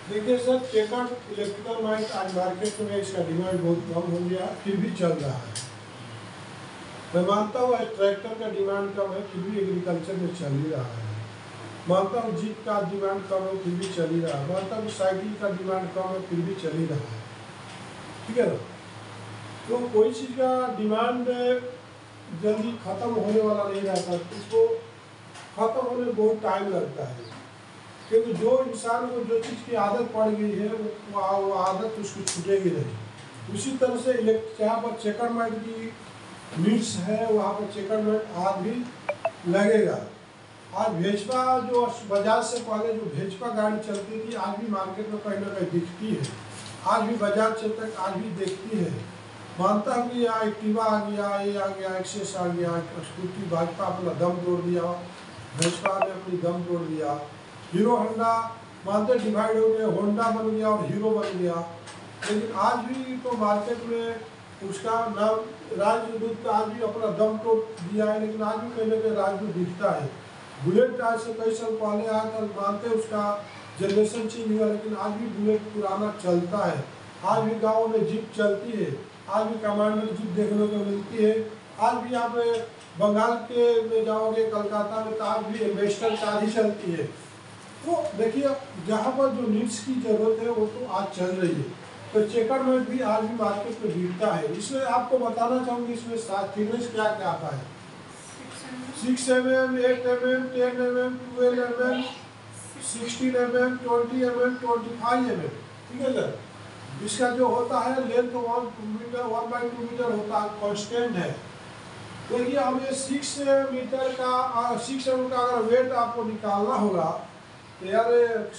देखिए sir, checkered electrical might आज market में इसका डिमांड बहुत कम हो गया, फिर भी चल रहा है। मैं मानता हूँ ट्रैक्टर का डिमांड कम है, फिर भी एग्रीकल्चर में चल ही रहा है। मानता हूँ जीप का डिमांड कम है, फिर भी चल ही रहा है। मानता हूँ साइकिल का डिमांड कम है, फिर भी चल ही रहा है। ठीक है ना? तो कोई चीज़ का डिमांड जल्दी खत्म होने वाला नहीं रहता, उसको खत्म होने में बहुत टाइम लगता है। क्योंकि जो इंसान को जो चीज़ की आदत पड़ गई है वो आदत उसको छूटेगी नहीं। उसी तरह से जहाँ पर चेकर्ड माइट की नीड्स है वहाँ पर चेकर्ड माइट आज भी लगेगा। आज भेजपा जो बजाज से पहले जो भेजपा गाड़ी चलती थी आज भी मार्केट में कहीं ना कहीं दिखती है। आज भी बजाज चलता है, आज भी देखती है। मानता हूँ कि यहाँ एक्टिवा आ गया, ये आ गया, एक्सेस आ गया, स्कूटी, भाजपा अपना दम तोड़ दिया, भाजपा ने अपनी दम तोड़ दिया। हीरो होंडा मानते डिवाइड हो गए, होंडा बन गया और हीरो बन गया। लेकिन आज भी तो मार्केट में उसका नाम राजदूत का आज भी अपना दम तोड़ दिया है, लेकिन आज भी कहीं ना कहीं राजदूत दिखता है। बुलेट आज से कई साल पहले आया था, मानते उसका जनरेशन चेंज हुआ, लेकिन आज भी बुलेट पुराना चलता है। आज भी गाँव में जीप चलती है, आज भी कमांडर जीप देखने को मिलती है। आज भी यहाँ पे बंगाल के में जाओगे, कलकत्ता में, तो आज भी एम्बेसडर कार ही चलती है। तो देखिए जहाँ पर जो नीड्स की जरूरत है वो तो आज चल रही है। तो चेकर्ड माइट भी आज भी मार्केट में बिकता है। इसमें आपको बताना चाहूँगी इसमें थिकनेस क्या क्या आता है। 6 mm, 8 mm, 10 mm, 12 mm, 16 mm, 20 mm, 25 mm। ठीक है सर। इसका जो होता है लेंथ 1 मीटर 1/2 मीटर होता है, कॉन्स्टेंट है। देखिए अब ये 6 मीटर का 6 mm का अगर वेट आपको निकालना होगा तो यार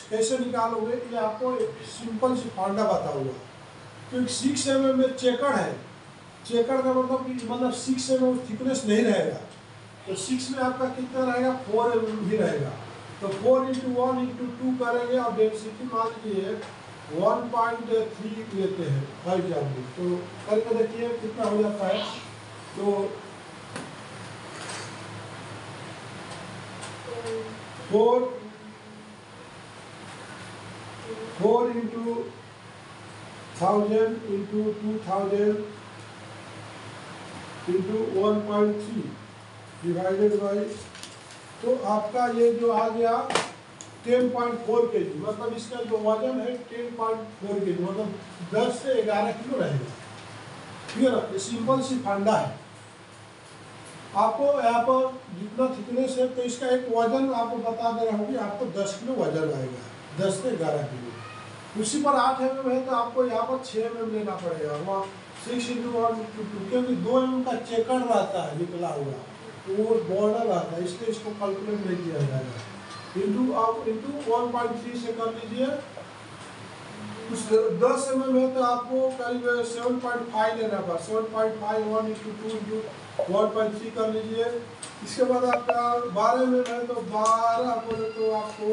कैसे निकालोगे, ये आपको सिंपल सी फांडा बताऊंगा। क्योंकि 6 mm में चेकर्ड है, चेकर्ड का मतलब 6 mm थिकनेस नहीं रहेगा। तो 6 में आपका कितना रहेगा, 4 mm ही रहेगा। तो 4 × 1 × 2 करेंगे और डेंसिटी मान लीजिए 1.3 लेते हैं, हर एग्जाम्पल। तो करके देखिए कितना हो जाता है। तो 4 × 1000 × 2000 × 1.3 डिवाइडेड बाई, तो आपका ये जो आ गया 10.4 kg, मतलब इसका जो वजन है 10.4 kg, मतलब 10 से 11 किलो रहेगा। ठीक है ना? ये सिंपल सी फंडा है। आपको यहाँ पर जितना थिकनेस है तो इसका एक वजन आपको बता दे रहा हूँ कि आपको 10 किलो वजन आएगा, 10 से 11 किलो। उसी पर 8 mm है तो आपको यहाँ पर 6 mm लेना पड़ेगा, वहाँ 6 × 1 × 2, क्योंकि 2 mm का चेकर्ड रहता है निकला हुआ, तो वो बॉर्डर रहता है, इसलिए इसको कैलकुलेट नहीं किया जाएगा। इंटू 1.3 से कर लीजिए। 10 mm है तो आपको करीब 7.5 लेना पड़ा, 7.5 1 × 2 × 1.3 कर लीजिए। इसके बाद आपका 12 mm है तो 12 बोले तो आपको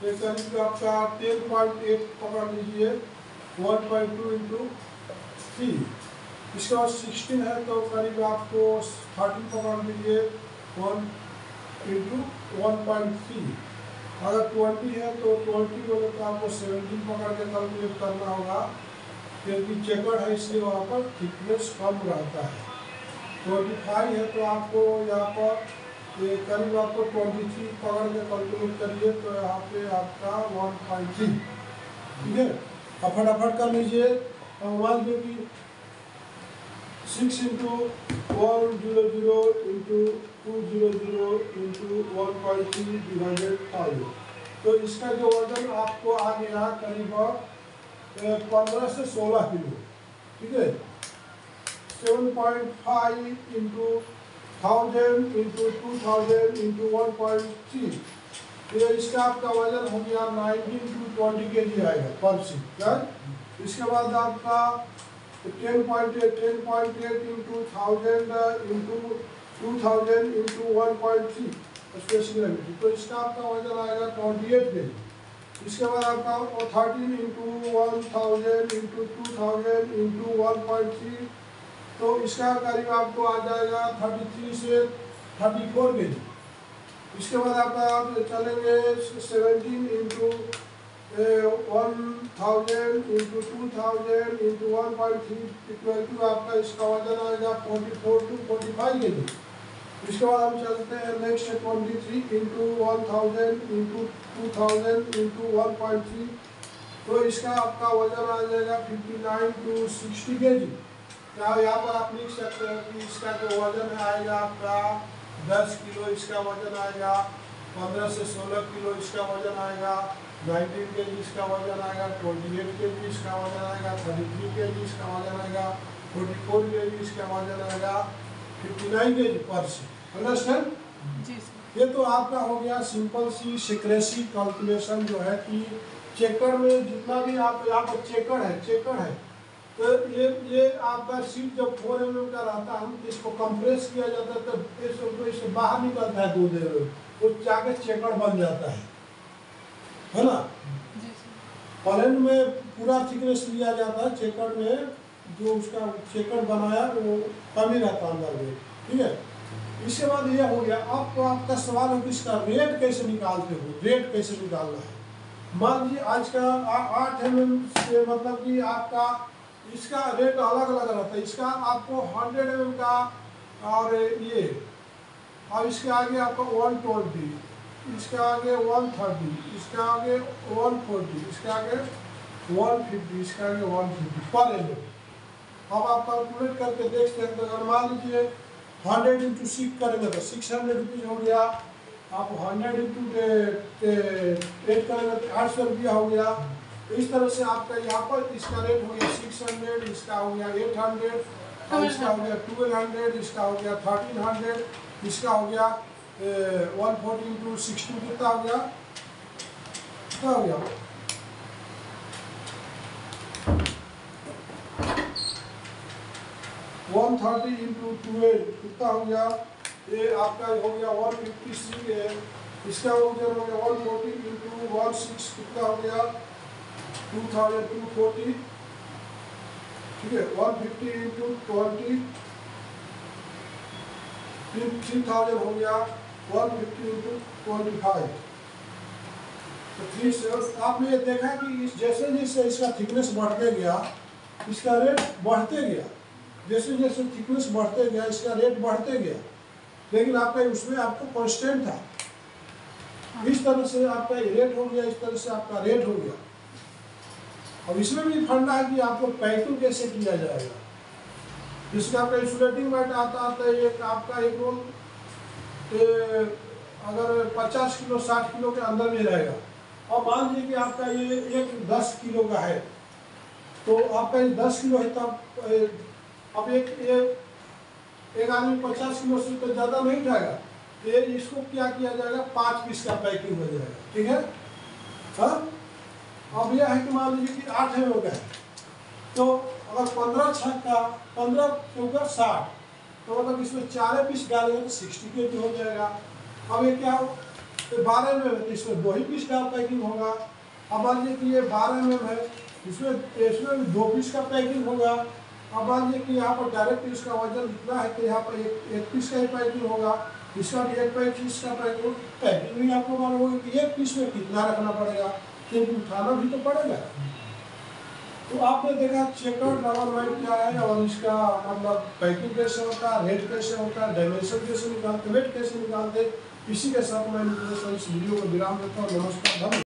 करीब आपका 10.8 पकड़ लीजिए, 1.2 × 3। इसके बाद 16 है तो करीब आपको 13 पकड़ लीजिए, 1 × 1.3। अगर 20 है तो 20 बोले तो आपको 17 पकड़ के कैलकुलेट करना होगा, क्योंकि चेकर्ड है इसलिए वहाँ पर थिकनेस कम रहता है। 25 है तो आपको यहाँ पर ये करीब आपको 23 पकड़ के कैलकुलेट करिए, तो यहाँ पे आपका 1.3। ठीक है, अब फटाफट कर लीजिए। मान लीजिए कि 6 × 100 × 200 × 1.3 डिवाइडेड 5। तो इसका जो वजन आपको आ गया करीब 15 से 16 किलो। ठीक है, 7.5 × 1000 × 2000 × 1.3, तो इसका आपका वजन हो गया 19 × 20 kg आएगा पर सीट। इसके बाद आपका 10.8 × 1000 × 2000 × 1.3 स्पेशल ग्रेविटी, तो इसका आपका वजन आएगा 28 kg। इसके बाद आपका 13 × 1000 × 2000 × 1.3, तो इसका करीब आपको आ जाएगा 33 से 34 kg। इसके बाद आपका आप चलेंगे 17 × 1 1000 इंटू 2000 इंटू 1.3 इक्वल टू आपका इसका वजन आएगा 44 to 45 के जी। इसके बाद हम चलते हैं नेक्स्ट 23 इंटू 1000 इंटू 2000 इंटू 1.3, तो इसका आपका वजन आ जाएगा 59 to 60 के जी। यहाँ पर आप लिख सकते हैं कि इसका जो वजन आएगा आपका 10 किलो इसका वजन आएगा, 15 से 16 किलो इसका वजन आएगा, 19 के जी इसका वजन आएगा, 28 के जी इसका वजन आएगा, 33 के जी इसका वजन आएगा, 44 के जी इसका वजन आएगा, 59 के जी पर से। अंडरस्टैंड जी सर। ये तो आपका हो गया सिंपल सी सिक्रेसी कैलकुलेशन जो है कि चेकर में जितना भी आप यहाँ पर चेकर है तो ये आपका सीट जब 4 mm का रहता है तो इसको कंप्रेस किया जाता है तो इससे बाहर निकलता है 2 देर में, तो जाके चेकर बन जाता है ना। प्लेन में पूरा थिकनेस लिया जाता है, चेकर में जो उसका चेकर बनाया वो कम ही रहता है अंदर में, ठीक है। इसके बाद ये हो गया। अब तो आपका सवाल है कि इसका रेट कैसे निकालते हो, रेट कैसे निकालना है। मान लीजिए आज का 8 mm से मतलब कि आपका इसका रेट अलग अलग रहता है। इसका आपको 100 mm का और ये, और इसके आगे आपका 120, इसका आगे 130, इसका आगे 140, इसका आगे 150, इसका आगे 150 पर mm। अब आप कैलकुलेट करके देख सकते हैं। अगर मान लीजिए 100 इंटू 6 करेंगे तो 600 रुपीज़ हो गया। आप 100 इंटू 8 करेंगे तो 800 रुपया हो गया। इस तरह से आपका यहाँ पर इसका रेट हो गया 600, इसका हो गया 800, और इसका हो गया 1200, इसका हो गया 1300, इसका हो गया 140 इंटू 16 कितना हो गया, कितना हो गया 130 इंटू 12 कितना हो गया, ये आपका हो गया 153, इसका हो गया 140 इंटू 16 कितना हो गया 2240, ठीक है। 150 इंटू 20 3000 हो गया, 150 इंटू 25 तो 3 आपने ये देखा कि इस जैसे जैसे इसका थिकनेस बढ़ते गया इसका रेट बढ़ते गया, जैसे जैसे थिकनेस बढ़ते गया इसका रेट बढ़ते गया, लेकिन आपका उसमें आपको कांस्टेंट था। इस तरह से आपका रेट हो गया, इस तरह से आपका रेट हो गया। अब इसमें भी फंडा है कि आपको पैकिंग कैसे किया जाएगा। जिसका आपका इंसुलेटिंग मैट आता है एक आपका एक रोल अगर 50 किलो 60 किलो के अंदर में रहेगा, और मान लीजिए कि आपका ये एक 10 किलो का है, तो आपका ये 10 किलो है तब अब एक आदमी 50 किलो से तो ज़्यादा नहीं उठाएगा, तो ये इसको क्या किया जाएगा 5 पीस का पैकिंग हो जाएगा, ठीक है। हाँ अब यह है कि मान लीजिए कि 8 हो गया है, तो अगर 15 छक्का 15 चौका 60, तो मतलब इसमें 4 पीस डालेंगे तो 60 के जी हो जाएगा। अब ये क्या हो तो 12 mm है तो इसमें 2 ही पीस का पैकिंग होगा। अब मान लीजिए कि ये 12 mm है, इसमें 2 पीस का पैकिंग होगा। अब मान लीजिए कि यहाँ पर डायरेक्ट इसका वजन इतना है तो यहाँ पर एक पीस का ही पैकिंग होगा, इसका भी एक पीस का पैकिंग भी आपको मालूम होगा कि एक पीस में कितना रखना पड़ेगा, क्योंकि उठाना भी तो पड़ेगा। तो आपने देखा चेकर डबल वाइड क्या है और इसका मतलब पैकिंग कैसे होता है, रेट कैसे होता है, डायमेंशन कैसे निकालते, वेट कैसे निकालते। इसी के साथ मैं इस वीडियो को विराम देता हूँ। नमस्कार, धन्यवाद।